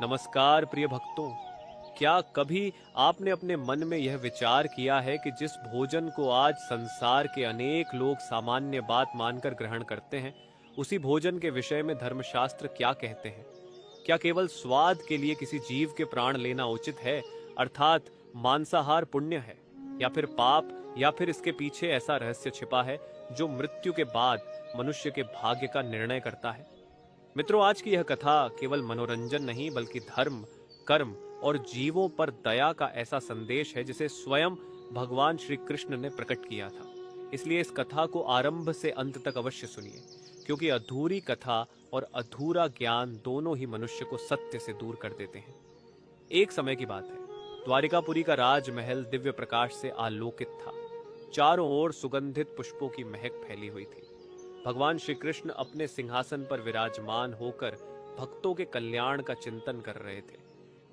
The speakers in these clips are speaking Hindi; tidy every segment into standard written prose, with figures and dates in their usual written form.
नमस्कार प्रिय भक्तों। क्या कभी आपने अपने मन में यह विचार किया है कि जिस भोजन को आज संसार के अनेक लोग सामान्य बात मानकर ग्रहण करते हैं, उसी भोजन के विषय में धर्मशास्त्र क्या कहते हैं? क्या केवल स्वाद के लिए किसी जीव के प्राण लेना उचित है, अर्थात मांसाहार पुण्य है, या फिर पाप, या फिर इसके पीछे ऐसा रहस्य छिपा है जो मृत्यु के बाद मनुष्य के भाग्य का निर्णय करता है? मित्रों, आज की यह कथा केवल मनोरंजन नहीं बल्कि धर्म, कर्म और जीवों पर दया का ऐसा संदेश है जिसे स्वयं भगवान श्री कृष्ण ने प्रकट किया था। इसलिए इस कथा को आरंभ से अंत तक अवश्य सुनिए, क्योंकि अधूरी कथा और अधूरा ज्ञान दोनों ही मनुष्य को सत्य से दूर कर देते हैं। एक समय की बात है, द्वारिकापुरी का राजमहल दिव्य प्रकाश से आलोकित था। चारों ओर सुगंधित पुष्पों की महक फैली हुई थी। भगवान श्री कृष्ण अपने सिंहासन पर विराजमान होकर भक्तों के कल्याण का चिंतन कर रहे थे।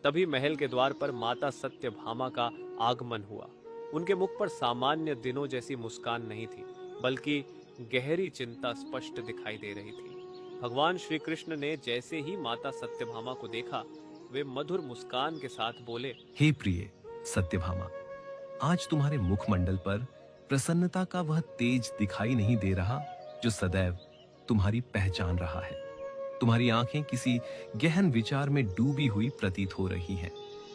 तभी महल के द्वार पर माता सत्यभामा का आगमन हुआ। उनके मुख पर सामान्य दिनों जैसी मुस्कान नहीं थी, बल्कि गहरी चिंता स्पष्ट दिखाई दे रही थी। भगवान श्री कृष्ण ने जैसे ही माता सत्यभामा को देखा, वे मधुर मुस्कान के साथ बोले, हे प्रिय सत्यभामा, आज तुम्हारे मुखमंडल पर प्रसन्नता का वह तेज दिखाई नहीं दे रहा जो सदैव तुम्हारी पहचान रहा है। तुम्हारी आंखें किसी गहन विचार में डूबी हुई प्रतीत हो रही हैं।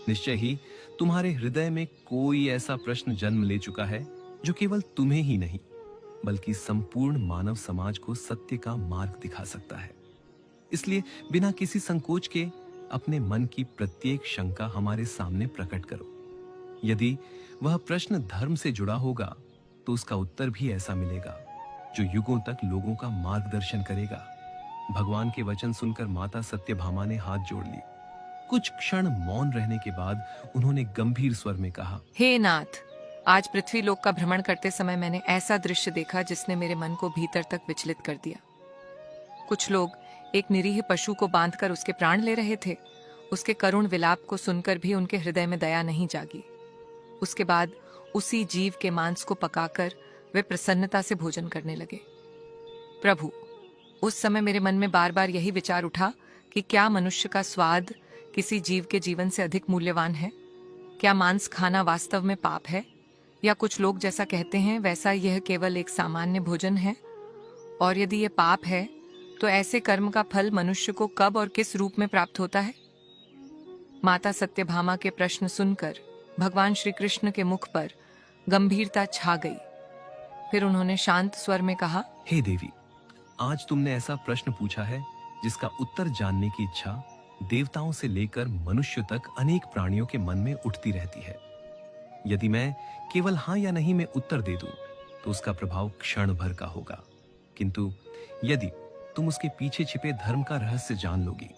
निश्चय ही तुम्हारे हृदय में कोई ऐसा प्रश्न जन्म ले चुका है जो केवल तुम्हें ही नहीं बल्कि संपूर्ण मानव समाज को सत्य का मार्ग दिखा सकता है। इसलिए बिना किसी संकोच के अपने मन की प्रत्येक शंका हमारे सामने प्रकट करो। यदि वह प्रश्न धर्म से जुड़ा होगा तो उसका उत्तर भी ऐसा मिलेगा जो युगों तक लोगों का मार्गदर्शन करेगा। भगवान के वचन सुनकर माता सत्यभामा ने हाथ जोड़ लिए। कुछ क्षण मौन रहने के बाद उन्होंने गंभीर स्वर में कहा, हे नाथ, आज पृथ्वी लोक का भ्रमण करते समय मैंने ऐसा दृश्य देखा जिसने मेरे मन को भीतर तक विचलित कर दिया। कुछ लोग एक निरीह पशु को बांधकर उसके प्राण ले रहे थे। उसके करुण विलाप को सुनकर भी उनके हृदय में दया नहीं जागी। उसके बाद उसी जीव के मांस को पकाकर वे प्रसन्नता से भोजन करने लगे। प्रभु, उस समय मेरे मन में बार बार यही विचार उठा कि क्या मनुष्य का स्वाद किसी जीव के जीवन से अधिक मूल्यवान है? क्या मांस खाना वास्तव में पाप है, या कुछ लोग जैसा कहते हैं वैसा यह केवल एक सामान्य भोजन है? और यदि यह पाप है तो ऐसे कर्म का फल मनुष्य को कब और किस रूप में प्राप्त होता है? माता सत्यभामा के प्रश्न सुनकर भगवान श्री कृष्ण के मुख पर गंभीरता छा गई। फिर उन्होंने शांत स्वर में कहा, हे देवी, आज तुमने ऐसा प्रश्न पूछा है जिसका उत्तर जानने की इच्छा देवताओं से लेकर मनुष्य तक अनेक प्राणियों के मन में उठती रहती है। यदि मैं केवल हाँ या नहीं में उत्तर दे दूं तो उसका प्रभाव क्षण भर का होगा, किंतु यदि तुम उसके पीछे छिपे धर्म का रहस्य जान लोगी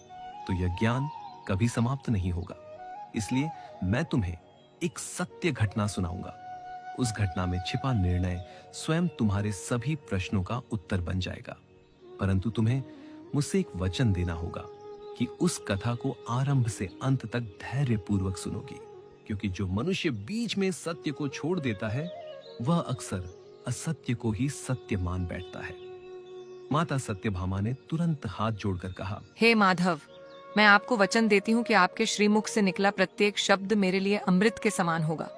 तो यह ज्ञान कभी समाप्त नहीं होगा। इसलिए मैं तुम्हें एक सत्य घटना सुनाऊंगा। उस घटना में छिपा निर्णय स्वयं तुम्हारे सभी प्रश्नों का उत्तर बन जाएगा। परंतु तुम्हें मुझसे एक वचन देना होगा कि उस कथा को आरंभ से अंत तक धैर्यपूर्वक सुनोगी, क्योंकि जो मनुष्य बीच में सत्य को छोड़ देता है वह अक्सर असत्य को ही सत्य मान बैठता है। माता सत्यभामा ने तुरंत हाथ जोड़कर कहा, हे माधव, मैं आपको वचन देती हूँ कि आपके श्रीमुख से निकला प्रत्येक शब्द मेरे लिए अमृत के समान होगा।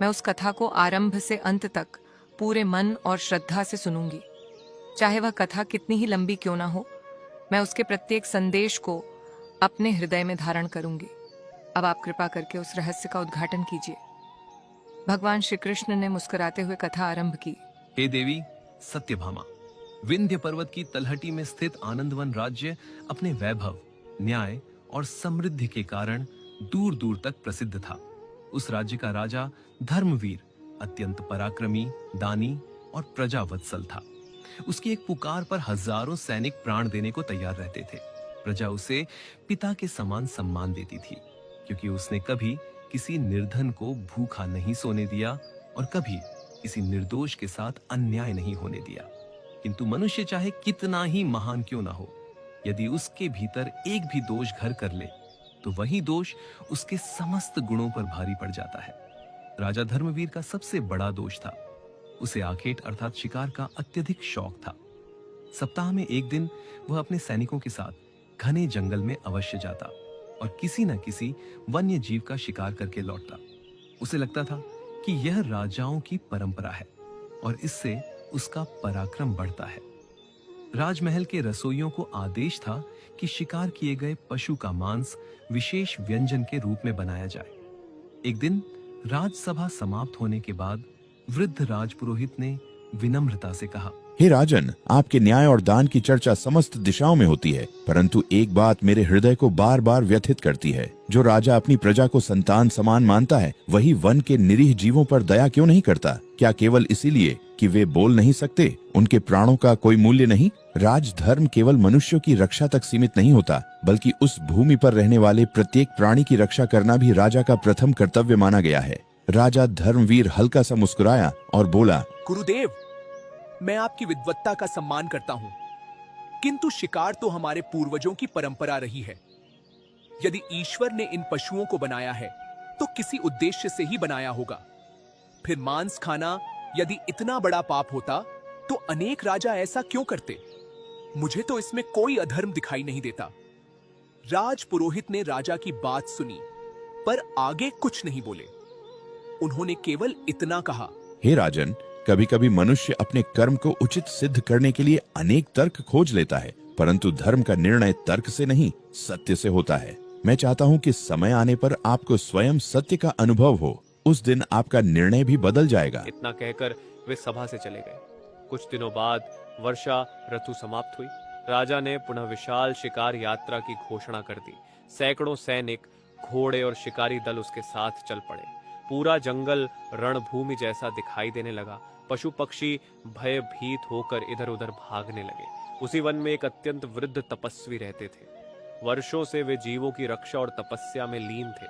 मैं उस कथा को आरंभ से अंत तक पूरे मन और श्रद्धा से सुनूंगी। चाहे वह कथा कितनी ही लंबी क्यों ना हो, मैं उसके प्रत्येक संदेश को अपने हृदय में धारण करूंगी। अब आप कृपा करके उस रहस्य का उद्घाटन कीजिए। भगवान श्री कृष्ण ने मुस्कुराते हुए कथा आरंभ की। हे देवी सत्यभामा, विंध्य पर्वत की तलहटी में स्थित आनंदवन राज्य अपने वैभव, न्याय और समृद्धि के कारण दूर दूर तक प्रसिद्ध था। उस राज्य का राजा धर्मवीर, अत्यंत पराक्रमी, दानी और प्रजावत्सल था। उसकी एक पुकार पर हजारों सैनिक प्राण देने को तैयार रहते थे। प्रजा उसे पिता के समान सम्मान देती थी, क्योंकि उसने कभी किसी निर्धन को भूखा नहीं सोने दिया और कभी किसी निर्दोष के साथ अन्याय नहीं होने दिया। किंतु मनुष्य चाहे कितना ही महान क्यों ना हो, यदि उसके भीतर एक भी दोष घर कर ले तो वही दोष उसके समस्त गुणों पर भारी पड़ जाता है। राजा धर्मवीर का सबसे बड़ा दोष था, उसे आखेट अर्थात शिकार का अत्यधिक शौक था। सप्ताह में एक दिन वह अपने सैनिकों के साथ घने जंगल में अवश्य जाता। और किसी न किसी वन्य जीव का शिकार करके लौटता। उसे लगता था कि यह राजाओं की परंपरा है और इससे उसका पराक्रम बढ़ता है। राजमहल के रसोइयों को आदेश था कि शिकार किए गए पशु का मांस विशेष व्यंजन के रूप में बनाया जाए। एक दिन राजसभा समाप्त होने के बाद वृद्ध राजपुरोहित ने विनम्रता से कहा, हे राजन, आपके न्याय और दान की चर्चा समस्त दिशाओं में होती है, परंतु एक बात मेरे हृदय को बार बार व्यथित करती है। जो राजा अपनी प्रजा को संतान समान मानता है, वही वन के निरीह जीवों पर दया क्यों नहीं करता? क्या केवल इसीलिए कि वे बोल नहीं सकते, उनके प्राणों का कोई मूल्य नहीं? राजधर्म केवल मनुष्यों की रक्षा तक सीमित नहीं होता, बल्कि उस भूमि पर रहने वाले प्रत्येक प्राणी की रक्षा करना भी राजा का प्रथम कर्तव्य माना गया है। राजा धर्मवीर हल्का सा मुस्कुराया और बोला, गुरुदेव, मैं आपकी विद्वत्ता का सम्मान करता हूं, किंतु शिकार तो हमारे पूर्वजों की परंपरा रही है। यदि ईश्वर ने इन पशुओं को बनाया है तो किसी उद्देश्य से ही बनाया होगा। फिर मांस खाना यदि इतना बड़ा पाप होता तो अनेक राजा ऐसा क्यों करते? मुझे तो इसमें कोई अधर्म दिखाई नहीं देता। राजपुरोहित ने राजा की बात सुनी पर आगे कुछ नहीं बोले। उन्होंने केवल इतना कहा, हे राजन, कभी कभी मनुष्य अपने कर्म को उचित सिद्ध करने के लिए अनेक तर्क खोज लेता है, परंतु धर्म का निर्णय तर्क से नहीं, सत्य से होता है। मैं चाहता हूँ कि समय आने पर आपको स्वयं सत्य का अनुभव हो। उस दिन आपका निर्णय भी बदल जाएगा। इतना कहकर वे सभा से चले गए। कुछ दिनों बाद वर्षा ऋतु समाप्त हुई। राजा ने पुनः विशाल शिकार यात्रा की घोषणा कर दी। सैकड़ों सैनिक, घोड़े और शिकारी दल उसके साथ चल पड़े। पूरा जंगल रणभूमि जैसा दिखाई देने लगा। पशु पक्षी भयभीत होकर इधर उधर भागने लगे। उसी वन में एक अत्यंत वृद्ध तपस्वी रहते थे। वर्षों से वे जीवों की रक्षा और तपस्या में लीन थे।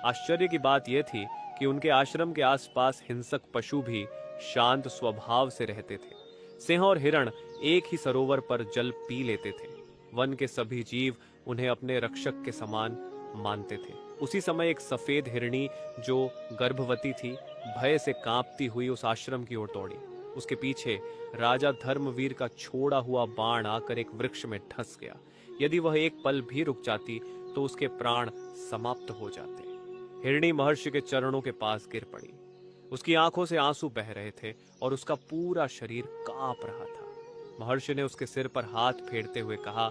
आश्चर्य की बात यह थी कि उनके आश्रम के आसपास हिंसक पशु भी शांत स्वभाव से रहते थे। सिंह और हिरण एक ही सरोवर पर जल पी लेते थे। वन के सभी जीव उन्हें अपने रक्षक के समान मानते थे। उसी समय एक सफेद हिरणी जो गर्भवती थी, भय से कांपती हुई उस आश्रम की ओर दौड़ी। उसके पीछे राजा धर्मवीर का छोड़ा हुआ बाण आकर एक वृक्ष में धंस गया। यदि वह एक पल भी रुक जाती तो उसके प्राण समाप्त हो जाते। हिरणी महर्षि के चरणों के पास गिर पड़ी। उसकी आंखों से आंसू बह रहे थे और उसका पूरा शरीर कांप रहा था। महर्षि ने उसके सिर पर हाथ फेरते हुए कहा,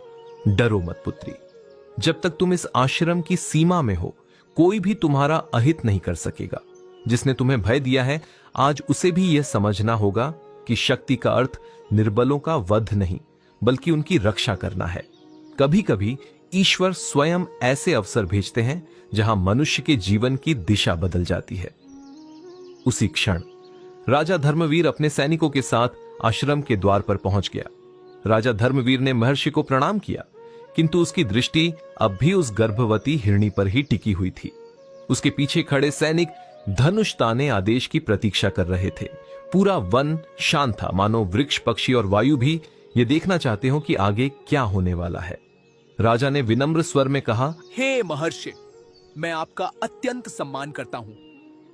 डरो मत पुत्री, जब तक तुम इस आश्रम की सीमा में हो कोई भी तुम्हारा अहित नहीं कर सकेगा। जिसने तुम्हें भय दिया है आज उसे भी यह समझना होगा कि शक्ति का अर्थ निर्बलों का वध नहीं बल्कि उनकी रक्षा करना है। कभी कभी ईश्वर स्वयं ऐसे अवसर भेजते हैं जहां मनुष्य के जीवन की दिशा बदल जाती है। उसी क्षण राजा धर्मवीर अपने सैनिकों के साथ आश्रम के द्वार पर पहुंच गया। राजा धर्मवीर ने महर्षि को प्रणाम किया, किंतु उसकी दृष्टि अब भी उस गर्भवती हिरणी पर ही टिकी हुई थी। उसके पीछे खड़े सैनिक धनुष ताने आदेश की प्रतीक्षा कर रहे थे। पूरा वन शांत था, मानो वृक्ष, पक्षी और वायु भी ये देखना चाहते हो कि आगे क्या होने वाला है। राजा ने विनम्र स्वर में कहा, हे महर्षि, मैं आपका अत्यंत सम्मान करता हूं।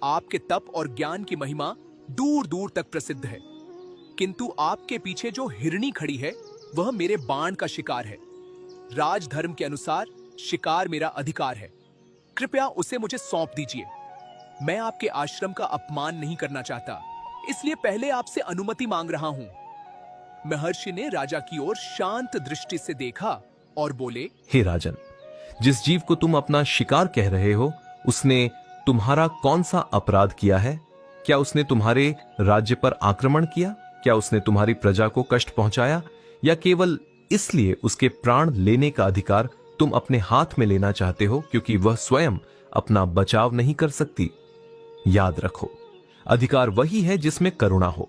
आपके तप और ज्ञान की महिमा दूर दूर तक प्रसिद्ध है, किंतु आपके पीछे जो हिरणी खड़ी है वह मेरे बाण का शिकार है। राजधर्म के अनुसार शिकार मेरा अधिकार है। कृपया उसे मुझे सौंप दीजिए। मैं आपके आश्रम का अपमान नहीं करना चाहता, इसलिए पहले आपसे अनुमति मांग रहा हूं। महर्षि ने राजा की ओर शांत दृष्टि से देखा और बोले, हे राजन, जिस जीव को तुम अपना शिकार कह रहे हो उसने तुम्हारा कौन सा अपराध किया है? क्या उसने तुम्हारे राज्य पर आक्रमण किया? क्या उसने तुम्हारी प्रजा को कष्ट पहुंचाया? या केवल इसलिए उसके प्राण लेने का अधिकार तुम अपने हाथ में लेना चाहते हो क्योंकि वह स्वयं अपना बचाव नहीं कर सकती? याद रखो, अधिकार वही है जिसमें करुणा हो।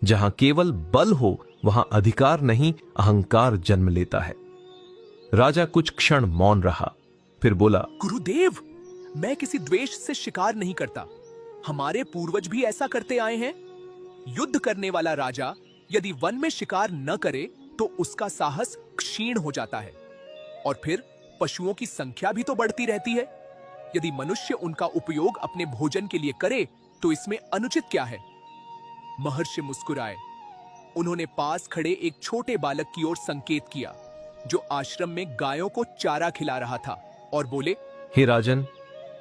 जहां केवल बल हो वहां अधिकार नहीं अहंकार जन्म लेता है। राजा कुछ क्षण मौन रहा, फिर बोला, गुरुदेव, मैं किसी द्वेष से शिकार नहीं करता। हमारे पूर्वज भी ऐसा करते आए हैं। युद्ध करने वाला राजा यदि वन में शिकार न करे तो उसका साहस क्षीण हो जाता है, और फिर पशुओं की संख्या भी तो बढ़ती रहती है। यदि मनुष्य उनका उपयोग अपने भोजन के लिए करे तो इसमें अनुचित क्या है? महर्षि मुस्कुराए। उन्होंने पास खड़े एक छोटे बालक की ओर संकेत किया जो आश्रम में गायों को चारा खिला रहा था, और बोले, हे राजन,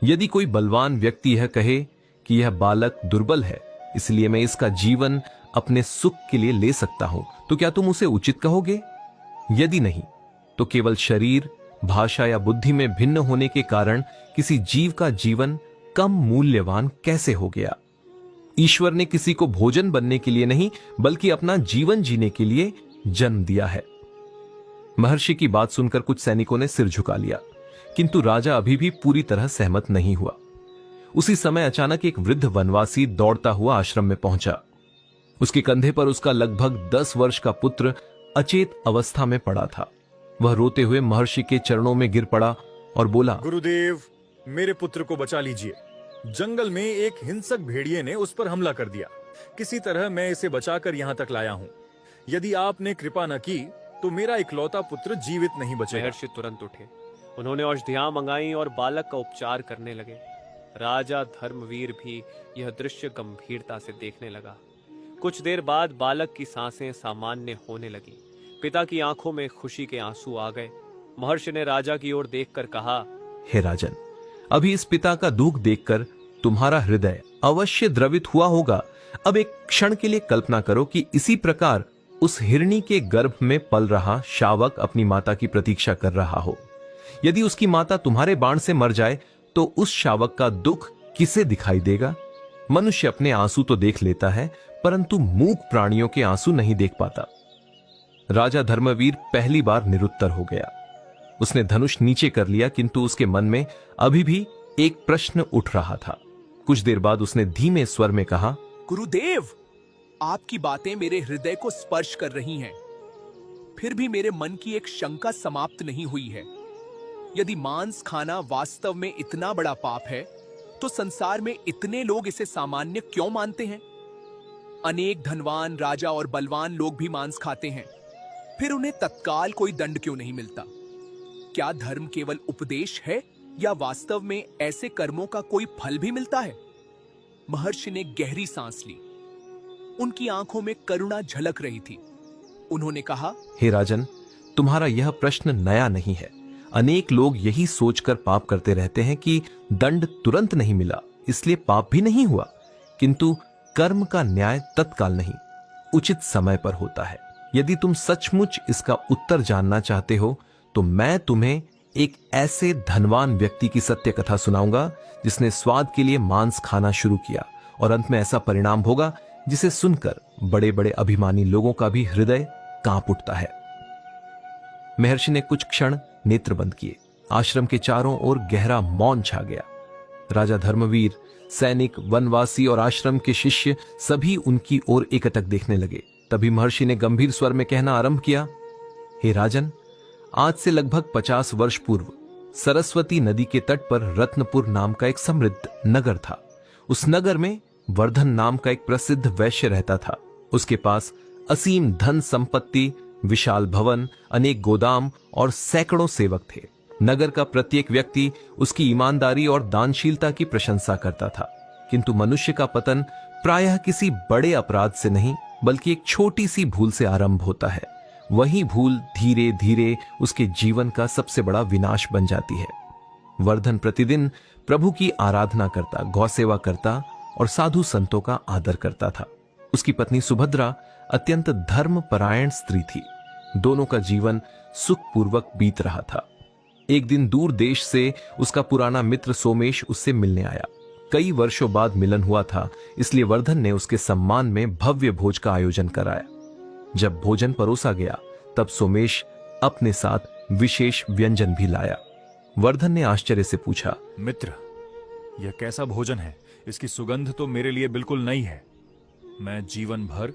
यदि कोई बलवान व्यक्ति यह कहे कि यह बालक दुर्बल है, इसलिए मैं इसका जीवन अपने सुख के लिए ले सकता हूं, तो क्या तुम उसे उचित कहोगे? यदि नहीं, तो केवल शरीर, भाषा या बुद्धि में भिन्न होने के कारण किसी जीव का जीवन कम मूल्यवान कैसे हो गया? ईश्वर ने किसी को भोजन बनने के लिए नहीं, बल्कि अपना जीवन जीने के लिए जन्म दिया है। महर्षि की बात सुनकर कुछ सैनिकों ने सिर झुका लिया, किंतु राजा अभी भी पूरी तरह सहमत नहीं हुआ। उसी समय अचानक एक वृद्ध वनवासी दौड़ता हुआ आश्रम में पहुंचा। उसके कंधे पर उसका लगभग 10 वर्ष का पुत्र अचेत अवस्था में पड़ा था। वह रोते हुए महर्षि के चरणों में गिर पड़ा और बोला, गुरुदेव, मेरे पुत्र को बचा लीजिए। जंगल में एक हिंसक भेड़िए ने उस पर हमला कर दिया। किसी तरह मैं इसे बचाकर यहाँ तक लाया हूँ। यदि आपने कृपा न की तो मेरा इकलौता पुत्र जीवित नहीं बचेगा। महर्षि तुरंत उठे। उन्होंने औषधियां मंगाई और बालक का उपचार करने लगे। राजा धर्मवीर भी यह दृश्य गंभीरता से देखने लगा। कुछ देर बाद बालक की सांसें सामान्य होने लगी। पिता की आंखों में खुशी के आंसू आ गए। महर्षि ने राजा की ओर देखकर कहा, हे राजन, अभी इस पिता का दुख देखकर तुम्हारा हृदय अवश्य द्रवित हुआ होगा। अब एक क्षण के लिए कल्पना करो कि इसी प्रकार उस हिरणी के गर्भ में पल रहा शावक अपनी माता की प्रतीक्षा कर रहा हो। यदि उसकी माता तुम्हारे बाण से मर जाए तो उस शावक का दुख किसे दिखाई देगा? मनुष्य अपने आंसू तो देख लेता है, परंतु मूक प्राणियों के आंसू नहीं देख पाता। राजा धर्मवीर पहली बार निरुत्तर हो गया। उसने धनुष नीचे कर लिया, किंतु उसके मन में अभी भी एक प्रश्न उठ रहा था। कुछ देर बाद उसने धीमे स्वर में कहा, गुरुदेव, आपकी बातें मेरे हृदय को स्पर्श कर रही हैं। फिर भी मेरे मन की एक शंका समाप्त नहीं हुई है। यदि मांस खाना वास्तव में इतना बड़ा पाप है, तो संसार में इतने लोग इसे सामान्य क्यों मानते हैं? अनेक धनवान राजा और बलवान लोग भी मांस खाते हैं, फिर उन्हें तत्काल कोई दंड क्यों नहीं मिलता? क्या धर्म केवल उपदेश है या वास्तव में ऐसे कर्मों का कोई फल भी मिलता है? महर्षि ने गहरी सांस ली। उनकी आंखों में करुणा झलक रही थी। उन्होंने कहा, हे राजन, तुम्हारा यह प्रश्न नया नहीं है। अनेक लोग यही सोचकर पाप करते रहते हैं कि दंड तुरंत नहीं मिला, इसलिए पाप भी नहीं हुआ। किंतु कर्म का न्याय तत्काल नहीं, उचित समय पर होता है। यदि तुम सचमुच इसका उत्तर जानना चाहते हो, तो मैं तुम्हें एक ऐसे धनवान व्यक्ति की सत्य कथा सुनाऊंगा जिसने स्वाद के लिए मांस खाना शुरू किया, और अंत में ऐसा परिणाम होगा जिसे सुनकर बड़े बड़े अभिमानी लोगों का भी हृदय कांप उठता है। महर्षि ने कुछ क्षण नेत्र बंद किए। आश्रम के चारों ओर गहरा मौन छा गया। राजा धर्मवीर, सैनिक, वनवासी और आश्रम के शिष्य सभी उनकी ओर एकटक देखने लगे। तभी महर्षि ने गंभीर स्वर में कहना आरंभ किया, हे राजन, आज से लगभग 50 वर्ष पूर्व सरस्वती नदी के तट पर रत्नपुर नाम का एक समृद्ध नगर था। उस नगर में वर्धन नाम का एक प्रसिद्ध वैश्य रहता था। उसके पास असीम धन संपत्ति, विशाल भवन, अनेक गोदाम और सैकड़ों सेवक थे। नगर का प्रत्येक व्यक्ति उसकी ईमानदारी और दानशीलता की प्रशंसा करता था। किंतु मनुष्य का पतन प्रायः किसी बड़े अपराध से नहीं, बल्कि एक छोटी सी भूल से आरंभ होता है। वही भूल धीरे धीरे उसके जीवन का सबसे बड़ा विनाश बन जाती है। वर्धन प्रतिदिन प्रभु की आराधना करता, गौसेवा करता और साधु संतों का आदर करता था। उसकी पत्नी सुभद्रा अत्यंत धर्मपरायण स्त्री थी। दोनों का जीवन सुखपूर्वक बीत रहा था। एक दिन दूर देश से उसका पुराना मित्र सोमेश उससे मिलने आया। कई वर्षों बाद मिलन हुआ था, इसलिए वर्धन ने उसके सम्मान में भव्य भोज का आयोजन कराया। जब भोजन परोसा गया, तब सोमेश अपने साथ विशेष व्यंजन भी लाया। वर्धन ने आश्चर्य से पूछा, मित्र, यह कैसा भोजन है? इसकी सुगंध तो मेरे लिए बिल्कुल नई है। मैं जीवन भर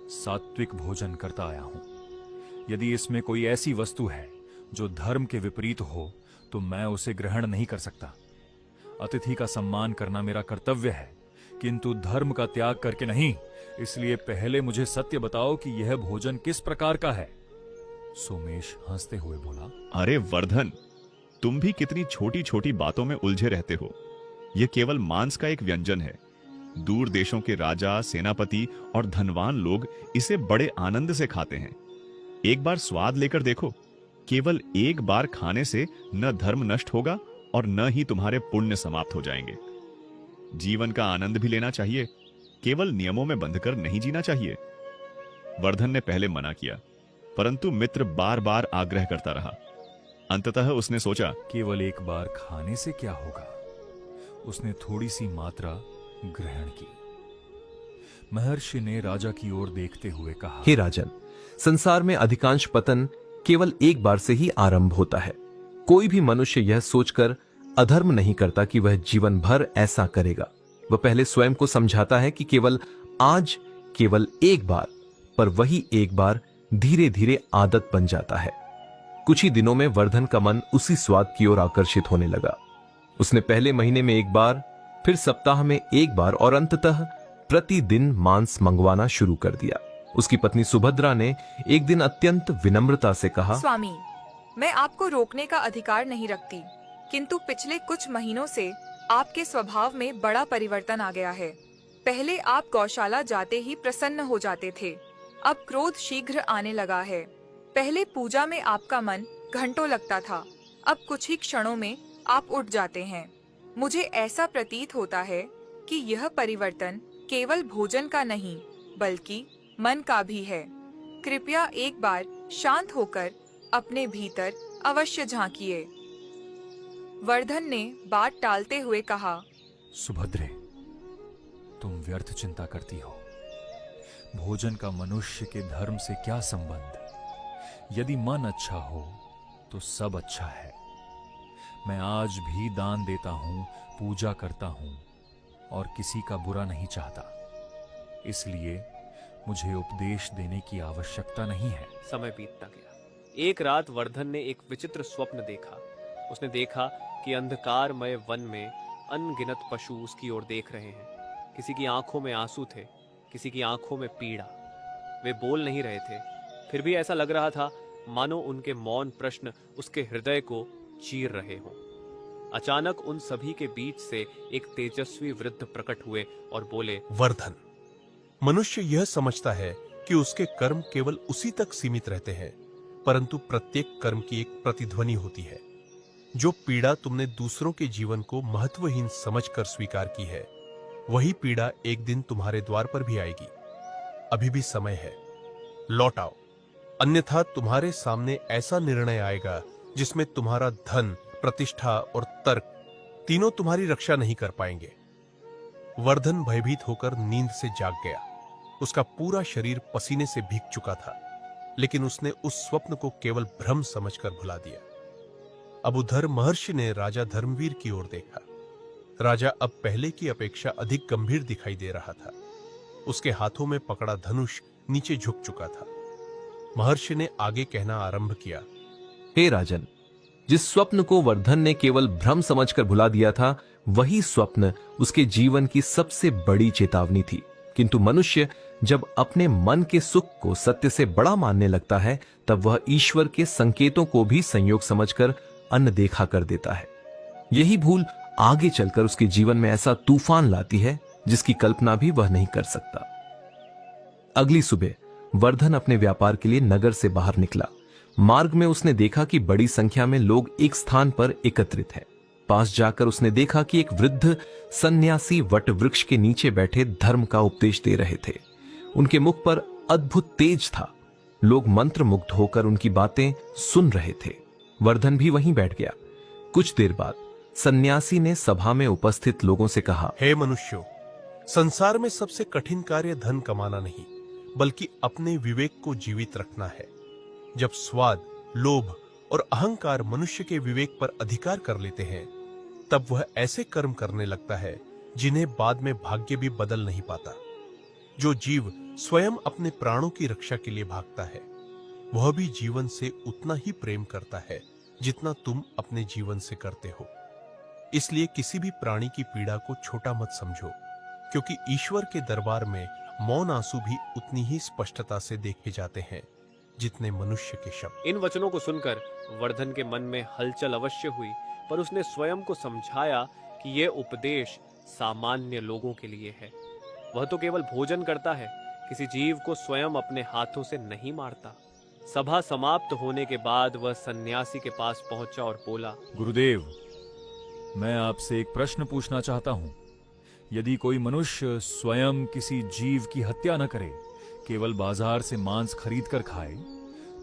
सात्विक भोजन करता आया हूं। यदि इसमें कोई ऐसी वस्तु है जो धर्म के विपरीत हो, तो मैं उसे ग्रहण नहीं कर सकता। अतिथि का सम्मान करना मेरा कर्तव्य है, किंतु धर्म का त्याग करके नहीं। इसलिए पहले मुझे सत्य बताओ कि यह भोजन किस प्रकार का है। सोमेश हंसते हुए बोला, अरे वर्धन, तुम भी कितनी छोटी छोटी बातों में उलझे रहते हो। यह केवल मांस का एक व्यंजन है। दूर देशों के राजा, सेनापति और धनवान लोग इसे बड़े आनंद से खाते हैं। एक बार स्वाद लेकर देखो। केवल एक बार खाने से न धर्म नष्ट होगा और न ही तुम्हारे पुण्य समाप्त हो जाएंगे। जीवन का आनंद भी लेना चाहिए, केवल नियमों में बंधकर नहीं जीना चाहिए। वर्धन ने पहले मना किया, परंतु मित्र बार बार आग्रह करता रहा। अंततः उसने सोचा, केवल एक बार खाने से क्या होगा। उसने थोड़ी सी मात्रा ग्रहण की। महर्षि ने राजा की ओर देखते हुए कहा, हे राजन, संसार में अधिकांश पतन केवल एक बार से ही आरंभ होता है। कोई भी मनुष्य यह सोचकर अधर्म नहीं करता कि वह जीवन भर ऐसा करेगा। वह पहले स्वयं को समझाता है कि केवल आज, केवल एक बार, पर वही एक बार धीरे धीरे आदत बन जाता है। कुछ ही दिनों में वर्धन का मन उसी स्वाद की ओर आकर्षित होने लगा। उसने पहले महीने में एक बार, फिर सप्ताह में एक बार और अंततः प्रतिदिन मांस मंगवाना शुरू कर दिया। उसकी पत्नी सुभद्रा ने एक दिन अत्यंत विनम्रता से कहा, स्वामी, मैं आपको रोकने का अधिकार नहीं रखती, किंतु पिछले कुछ महीनों से आपके स्वभाव में बड़ा परिवर्तन आ गया है। पहले आप गौशाला जाते ही प्रसन्न हो जाते थे, अब क्रोध शीघ्र आने लगा है। पहले पूजा में आपका मन घंटों लगता था, अब कुछ ही क्षणों में आप उठ जाते हैं। मुझे ऐसा प्रतीत होता है कि यह परिवर्तन केवल भोजन का नहीं, बल्कि मन का भी है। कृपया एक बार शांत होकर अपने भीतर अवश्य झांकिए। वर्धन ने बात टालते हुए कहा, सुभद्रे, तुम व्यर्थ चिंता करती हो। भोजन का मनुष्य के धर्म से क्या संबंध। यदि मन अच्छा हो तो सब अच्छा है। मैं आज भी दान देता हूं, पूजा करता हूं और किसी का बुरा नहीं चाहता। इसलिए मुझे उपदेश देने की आवश्यकता नहीं है। समय बीतता गया। एक रात वर्धन ने एक विचित्र स्वप्न देखा। उसने देखा कि अंधकारमय वन में अनगिनत पशु उसकी ओर देख रहे हैं। किसी की आंखों में आंसू थे, किसी की आंखों में पीड़ा। वे बोल नहीं रहे थे, फिर भी ऐसा लग रहा था मानो उनके मौन प्रश्न उसके हृदय को चीर रहे हों। अचानक उन सभी के बीच से एक तेजस्वी वृद्ध प्रकट हुए और बोले, वर्धन, मनुष्य यह समझता है कि उसके कर्म केवल उसी तक सीमित रहते हैं, परंतु प्रत्येक कर्म की एक प्रतिध्वनि होती है। जो पीड़ा तुमने दूसरों के जीवन को महत्वहीन समझकर स्वीकार की है, वही पीड़ा एक दिन तुम्हारे द्वार पर भी आएगी। अभी भी समय है, लौट आओ, अन्यथा तुम्हारे सामने ऐसा निर्णय आएगा जिसमें तुम्हारा धन, प्रतिष्ठा और तर्क तीनों तुम्हारी रक्षा नहीं कर पाएंगे। वर्धन भयभीत होकर नींद से जाग गया। उसका पूरा शरीर पसीने से भीग चुका था, लेकिन उसने उस स्वप्न को केवल भ्रम समझकर भुला दिया। अब उधर महर्षि ने राजा धर्मवीर की ओर देखा। राजा अब पहले की अपेक्षा अधिक गंभीर दिखाई दे रहा था। उसके हाथों में पकड़ा धनुष नीचे झुक चुका था। महर्षि ने आगे कहना आरंभ किया, हे राजन, जिस स्वप्न को वर्धन ने केवल भ्रम समझकर भुला दिया था, वही स्वप्न उसके जीवन की सबसे बड़ी चेतावनी थी। किंतु मनुष्य जब अपने मन के सुख को सत्य से बड़ा मानने लगता है, तब वह ईश्वर के संकेतों को भी संयोग समझकर अनदेखा कर देता है। यही भूल आगे चलकर उसके जीवन में ऐसा तूफान लाती है जिसकी कल्पना भी वह नहीं कर सकता। अगली सुबह वर्धन अपने व्यापार के लिए नगर से बाहर निकला। मार्ग में उसने देखा कि बड़ी संख्या में लोग एक स्थान पर एकत्रित हैं। पास जाकर उसने देखा कि एक वृद्ध सन्यासी वट वृक्ष के नीचे बैठे धर्म का उपदेश दे रहे थे। उनके मुख पर अद्भुत तेज था। लोग मंत्रमुग्ध होकर उनकी बातें सुन रहे थे। वर्धन भी वहीं बैठ गया। कुछ देर बाद सन्यासी ने सभा में उपस्थित लोगों से कहा, हे मनुष्यों, संसार में सबसे कठिन कार्य धन कमाना नहीं, बल्कि अपने विवेक को जीवित रखना है। जब स्वाद, लोभ और अहंकार मनुष्य के विवेक पर अधिकार कर लेते हैं, तब वह ऐसे कर्म करने लगता है जिन्हें बाद में भाग्य भी बदल नहीं पाता। जो जीव स्वयं अपने प्राणों की रक्षा के लिए भागता है, वह भी जीवन से उतना ही प्रेम करता है जितना तुम अपने जीवन से करते हो। इसलिए किसी भी प्राणी की पीड़ा को छोटा मत समझो, क्योंकि ईश्वर के दरबार में मौन आंसू भी उतनी ही स्पष्टता से देखे जाते हैं जितने मनुष्य के शब्द। इन वचनों को सुनकर वर्धन के मन में हलचल अवश्य हुई, पर उसने स्वयं को समझाया कि यह उपदेश सामान्य लोगों के लिए है। वह तो केवल भोजन करता है, किसी जीव को स्वयं अपने हाथों से नहीं मारता। सभा समाप्त होने के बाद वह सन्यासी के पास पहुंचा और बोला, गुरुदेव, मैं आपसे एक प्रश्न पूछना चाहता हूं। यदि कोई मनुष्य स्वयं किसी जीव की हत्या न करे, केवल बाजार से मांस खरीद कर खाए,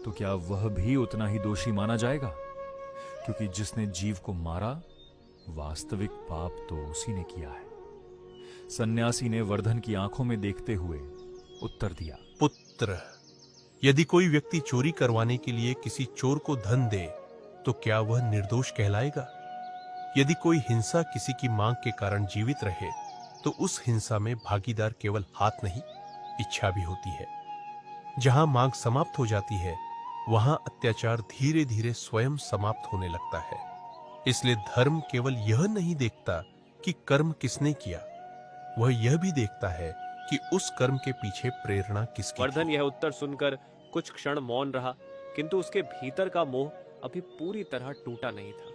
तो क्या वह भी उतना ही दोषी माना जाएगा? क्योंकि जिसने जीव को मारा, वास्तविक पाप तो उसी ने किया है। सन्यासी ने वर्धन की आंखों में देखते हुए उत्तर दिया, पुत्र, यदि कोई व्यक्ति चोरी करवाने के लिए किसी चोर को धन दे, तो क्या वह निर्दोष कहलाएगा? यदि कोई हिंसा किसी की मांग के कारण जीवित रहे, तो उस हिंसा में भागीदार केवल हाथ नहीं, इच्छा भी होती है। जहां मांग समाप्त हो जाती है, वहां अत्याचार धीरे धीरे स्वयं समाप्त होने लगता है। इसलिए धर्म केवल यह नहीं देखता कि कर्म किसने किया, वह यह भी देखता है कि उस कर्म के पीछे प्रेरणा किसकी वर्धन थी। यह उत्तर सुनकर कुछ क्षण मौन रहा, किंतु उसके भीतर का मोह अभी पूरी तरह टूटा नहीं था।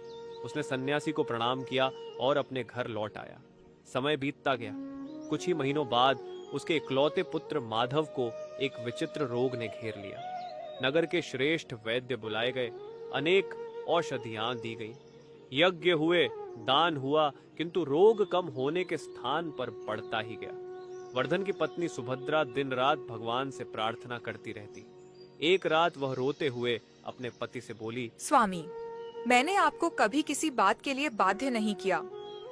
उसने सन्यासी को प्रणाम किया और अपने घर लौट आया। समय बीतता गया। कुछ ही महीनों बाद उसके इकलौते पुत्र माधव को एक विचित्र रोग ने घेर लिया। नगर के श्रेष्ठ वैद्य बुलाए गए, अनेक औषधियां दी गई, यज्ञ हुए, दान हुआ, किंतु रोग कम होने के स्थान पर बढ़ता ही गया। वर्धन की पत्नी सुभद्रा दिन रात भगवान से प्रार्थना करती रहती। एक रात वह रोते हुए अपने पति से बोली, स्वामी, मैंने आपको कभी किसी बात के लिए बाध्य नहीं किया,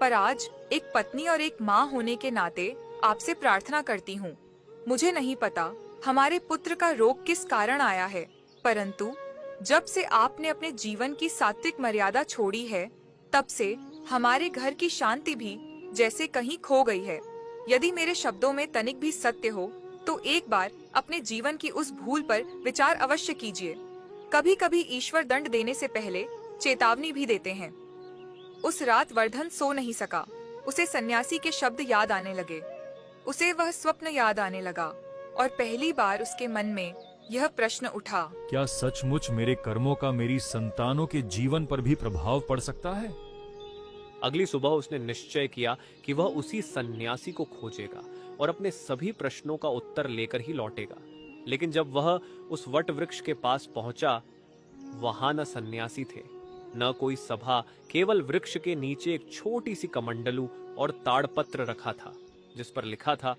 पर आज एक पत्नी और एक माँ होने के नाते आपसे प्रार्थना करती हूँ। मुझे नहीं पता हमारे पुत्र का रोग किस कारण आया है, परंतु जब से आपने अपने जीवन की सात्विक मर्यादा छोड़ी है, तब से हमारे घर की शांति भी जैसे कहीं खो गई है। यदि मेरे शब्दों में तनिक भी सत्य हो, तो एक बार अपने जीवन की उस भूल पर विचार अवश्य कीजिए। कभी कभी ईश्वर दंड देने से पहले चेतावनी भी देते हैं। उस रात वर्धन सो नहीं सका। उसे सन्यासी के शब्द याद आने लगे। उसे वह स्वप्न याद आने लगा और पहली बार उसके मन में यह प्रश्न उठा, क्या सचमुच मेरे कर्मों का मेरी संतानों के जीवन पर भी प्रभाव पड़ सकता है? अगली सुबह उसने निश्चय किया कि वह उसी सन्यासी को खोजेगा और अपने सभी प्रश्नों का उत्तर लेकर ही लौटेगा। लेकिन जब वह उस वट वृक्ष के पास पहुंचा, वहां न सन्यासी थे, न कोई सभा, केवल वृक्ष के नीचे एक छोटी सी कमंडलू और ताड़पत्र रखा था, जिस पर लिखा था,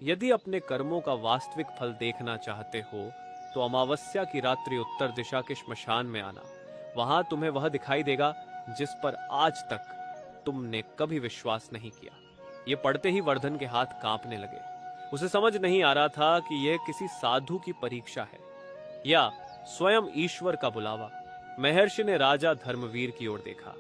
यदि अपने कर्मों का वास्तविक फल देखना चाहते हो तो अमावस्या की रात्रि उत्तर दिशा के श्मशान में आना। वहां तुम्हें वह दिखाई देगा जिस पर आज तक तुमने कभी विश्वास नहीं किया। ये पढ़ते ही वर्धन के हाथ कांपने लगे। उसे समझ नहीं आ रहा था कि यह किसी साधु की परीक्षा है या स्वयं ईश्वर का बुलावा। महर्षि ने राजा धर्मवीर की ओर देखा।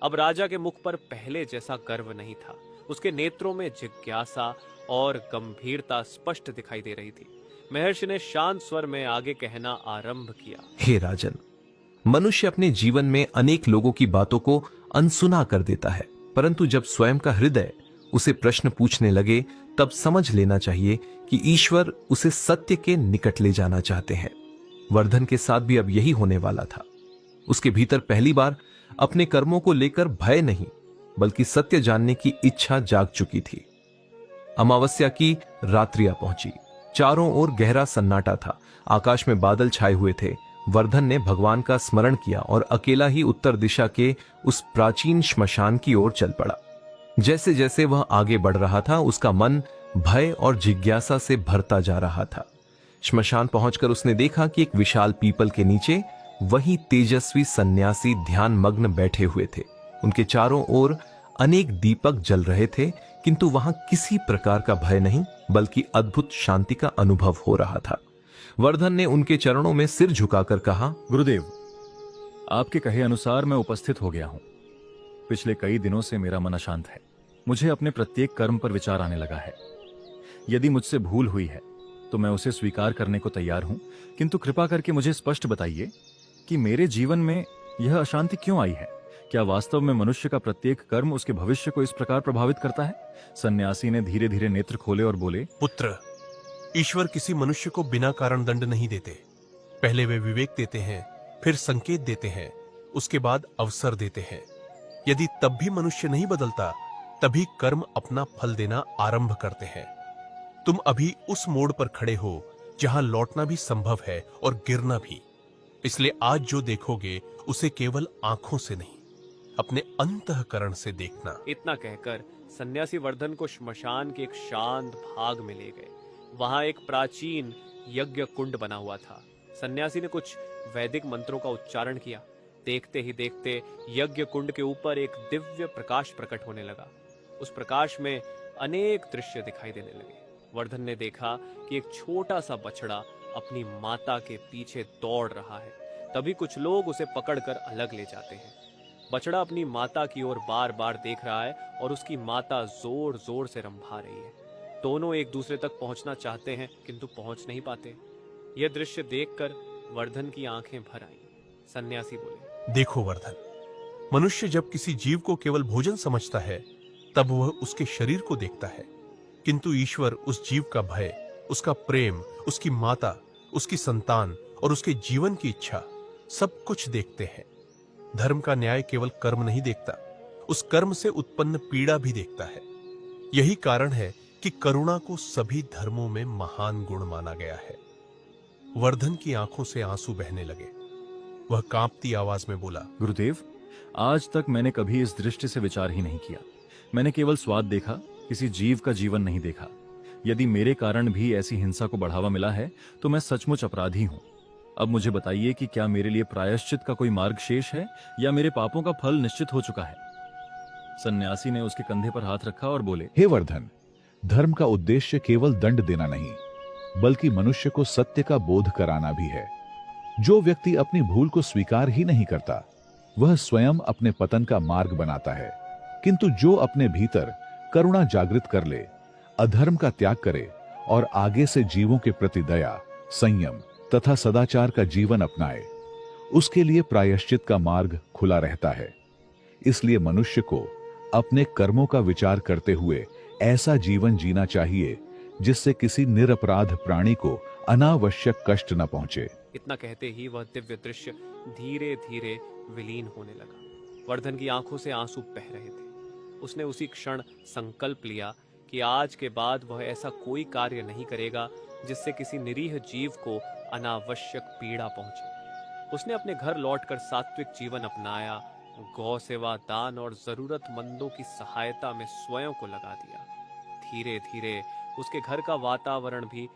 अब राजा के मुख पर पहले जैसा गर्व नहीं था। उसके नेत्रों में जिज्ञासा और गंभीरता स्पष्ट दिखाई दे रही थी। महर्षि ने शांत स्वर में आगे कहना आरंभ किया, हे राजन, मनुष्य अपने जीवन में अनेक लोगों की बातों को अनसुना कर देता है, परंतु जब स्वयं का हृदय उसे प्रश्न पूछने लगे, तब समझ लेना चाहिए कि ईश्वर उसे सत्य के निकट ले जाना चाहते हैं। वर्धन के साथ भी अब यही होने वाला था। उसके भीतर पहली बार अपने कर्मों को लेकर भय नहीं, बल्कि सत्य जानने की इच्छा जाग चुकी थी। अमावस्या की रात्रियां पहुंची। चारों ओर गहरा सन्नाटा था। आकाश में बादल छाए हुए थे। वर्धन ने भगवान का स्मरण किया और अकेला ही उत्तर दिशा के उस प्राचीन श्मशान की ओर चल पड़ा। जैसे जैसे वह आगे बढ़ रहा था, उसका मन भय और जिज्ञासा से भरता जा रहा था। श्मशान पहुंचकर उसने देखा कि एक विशाल पीपल के नीचे वही तेजस्वी सन्यासी ध्यान मग्न बैठे हुए थे। उनके चारों ओर अनेक दीपक जल रहे थे, किंतु वहां किसी प्रकार का भय नहीं, बल्कि अद्भुत शांति का अनुभव हो रहा था। वर्धन ने उनके चरणों में सिर झुकाकर कहा, गुरुदेव, आपके कहे अनुसार मैं उपस्थित हो गया हूं। पिछले कई दिनों से मेरा मन अशांत है। मुझे अपने प्रत्येक कर्म पर विचार आने लगा है। यदि मुझसे भूल हुई है तो मैं उसे स्वीकार करने को तैयार हूं, किंतु कृपा करके मुझे स्पष्ट बताइए कि मेरे जीवन में यह अशांति क्यों आई है। क्या वास्तव में मनुष्य का प्रत्येक कर्म उसके भविष्य को इस प्रकार प्रभावित करता है? सन्यासी ने धीरे धीरे नेत्र खोले और बोले, पुत्र, ईश्वर किसी मनुष्य को बिना कारण दंड नहीं देते। पहले वे विवेक देते हैं, फिर संकेत देते हैं, उसके बाद अवसर देते हैं। यदि तब भी मनुष्य नहीं बदलता, तभी कर्म अपना फल देना आरंभ करते हैं। तुम अभी उस मोड़ पर खड़े हो जहां लौटना भी संभव है और गिरना भी। इसलिए आज जो देखोगे उसे केवल आंखों से नहीं, अपने अंतःकरण से देखना। इतना कहकर सन्यासी वर्धन को श्मशान के एक शांत भाग में ले गए। वहां एक प्राचीन यज्ञ कुंड बना हुआ था। सन्यासी ने कुछ वैदिक मंत्रों का उच्चारण किया। देखते ही देखते यज्ञ कुंड के ऊपर एक दिव्य प्रकाश प्रकट होने लगा। उस प्रकाश में अनेक दृश्य दिखाई देने लगे। वर्धन ने देखा कि एक छोटा सा बछड़ा अपनी माता के पीछे दौड़ रहा है। तभी कुछ लोग उसे पकड़कर अलग ले जाते हैं। बछड़ा अपनी माता की ओर बार बार देख रहा है और उसकी माता जोर जोर से रंभा रही है। दोनों एक दूसरे तक पहुंचना चाहते हैं किंतु पहुंच नहीं पाते। यह दृश्य देखकर वर्धन की आंखें भर आईं। सन्यासी बोले, देखो वर्धन, मनुष्य जब किसी जीव को केवल भोजन समझता है तब वह उसके शरीर को देखता है, किंतु ईश्वर उस जीव का भय, उसका प्रेम, उसकी माता, उसकी संतान और उसके जीवन की इच्छा सब कुछ देखते हैं। धर्म का न्याय केवल कर्म नहीं देखता, उस कर्म से उत्पन्न पीड़ा भी देखता है। यही कारण है कि करुणा को सभी धर्मों में महान गुण माना गया है। वर्धन की आंखों से आंसू बहने लगे। वह कांपती आवाज में बोला, गुरुदेव, आज तक मैंने कभी इस दृष्टि से विचार ही नहीं किया। मैंने केवल स्वाद देखा, किसी जीव का जीवन नहीं देखा। यदि मेरे कारण भी ऐसी हिंसा को बढ़ावा मिला है तो मैं सचमुच अपराधी हूं। अब मुझे बताइए कि क्या मेरे लिए प्रायश्चित का कोई मार्ग शेष है या मेरे पापों का फल निश्चित हो चुका है? सन्यासी ने उसके कंधे पर हाथ रखा और बोले, हे वर्धन, धर्म का उद्देश्य केवल दंड देना नहीं, बल्कि मनुष्य को सत्य का बोध कराना भी है। जो व्यक्ति अपनी भूल को स्वीकार ही नहीं करता, वह स्वयं अपने पतन का मार्ग बनाता है। किंतु जो अपने भीतर करुणा जागृत कर ले, अधर्म का त्याग करे और आगे से जीवों के प्रति दया, संयम तथा सदाचार का जीवन अपनाए, उसके लिए प्रायश्चित का मार्ग खुला रहता है। इसलिए मनुष्य को अपने कर्मों का विचार करते हुए ऐसा जीवन जीना चाहिए जिससे किसी निरपराध प्राणी को अनावश्यक कष्ट न पहुंचे। इतना कहते ही वह दिव्य दृश्य धीरे धीरे विलीन होने लगा। वर्धन की आंखों से आंसू बह रहे थे। उसने उसी क्षण संकल्प लिया कि आज के बाद वह ऐसा कोई कार्य नहीं करेगा जिससे किसी निरीह जीव को अनावश्यक पीड़ा पहुंचे। उसने अपने घर लौटकर सात्विक जीवन अपनाया, गौ सेवा, दान और जरूरतमंदों की सहायता में स्वयं को लगा दिया। धीरे धीरे उसके घर का वातावरण भी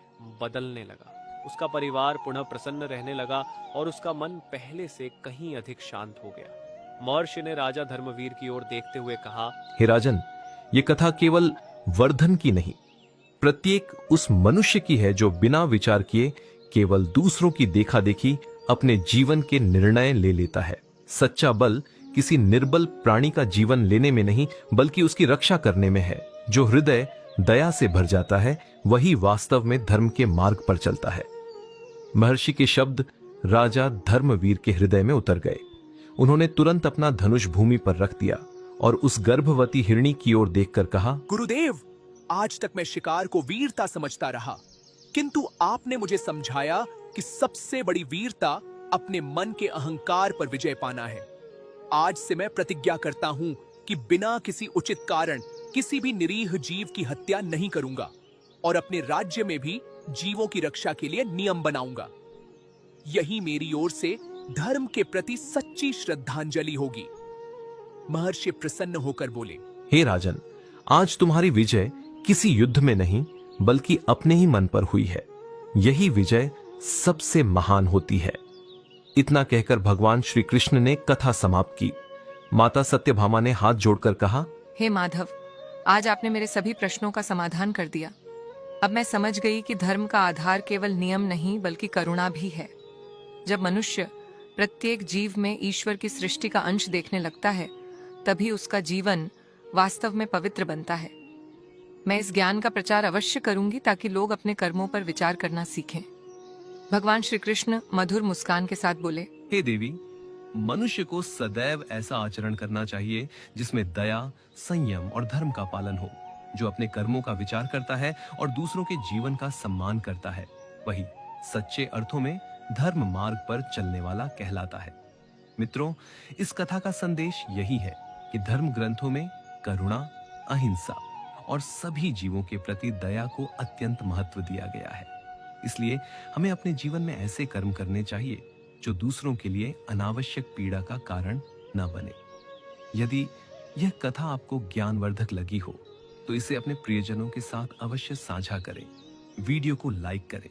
बदलने लगा। उसका परिवार पुनः प्रसन्न रहने लगा और उसका मन पहले से कहीं अधिक शांत हो गया। महर्षि ने राजा धर्मवीर की ओर देखते हुए कहा, हे राजन, ये कथा केवल वर्धन की नहीं, प्रत्येक उस मनुष्य की है जो बिना विचार किए केवल दूसरों की देखा देखी अपने जीवन के निर्णय ले लेता है। सच्चा बल किसी निर्बल प्राणी का जीवन लेने में नहीं, बल्कि उसकी रक्षा करने में है। जो हृदय दया से भर जाता है, वही वास्तव में धर्म के मार्ग पर चलता है। महर्षि के शब्द राजा धर्मवीर के हृदय में उतर गए। उन्होंने तुरंत अपना धनुष भूमि पर रख दिया और उस गर्भवती हिरणी की ओर देखकर कहा, गुरुदेव, आज तक मैं शिकार को वीरता समझता रहा, किंतु आपने मुझे समझाया कि सबसे बड़ी वीरता अपने मन के अहंकार पर विजय पाना है। आज से मैं प्रतिज्ञा करता हूं कि बिना किसी उचित कारण किसी भी निरीह जीव की हत्या नहीं करूंगा और अपने राज्य में भी जीवों की रक्षा के लिए नियम बनाऊंगा। यही मेरी ओर से धर्म के प्रति सच्ची श्रद्धांजलि होगी। महर्षि प्रसन्न होकर बोले, हे राजन, आज तुम्हारी विजय किसी युद्ध में नहीं, बल्कि अपने ही मन पर हुई है। यही विजय सबसे महान होती है। इतना कहकर भगवान श्री कृष्ण ने कथा समाप्त की। माता सत्यभामा ने हाथ जोड़कर कहा, हे माधव, आज आपने मेरे सभी प्रश्नों का समाधान कर दिया। अब मैं समझ गई कि धर्म का आधार केवल नियम नहीं, बल्कि करुणा भी है। जब मनुष्य प्रत्येक जीव में ईश्वर की सृष्टि का अंश देखने लगता है, तभी उसका जीवन वास्तव में पवित्र बनता है। मैं इस ज्ञान का प्रचार अवश्य करूंगी ताकि लोग अपने कर्मों पर विचार करना सीखें। भगवान श्री कृष्ण मधुर मुस्कान के साथ बोले, हे देवी, मनुष्य को सदैव ऐसा आचरण करना चाहिए जिसमें दया, संयम और धर्म का पालन हो। जो अपने कर्मों का विचार करता है और दूसरों के जीवन का सम्मान करता है, वही सच्चे अर्थों में धर्म मार्ग पर चलने वाला कहलाता है। मित्रों, इस कथा का संदेश यही है कि धर्म ग्रंथों में करुणा, अहिंसा और सभी जीवों के प्रति दया को अत्यंत महत्व दिया गया है। इसलिए हमें अपने जीवन में ऐसे कर्म करने चाहिए जो दूसरों के लिए अनावश्यक पीड़ा का कारण न बने। यदि यह कथा आपको ज्ञानवर्धक लगी हो तो इसे अपने प्रियजनों के साथ अवश्य साझा करें, वीडियो को लाइक करें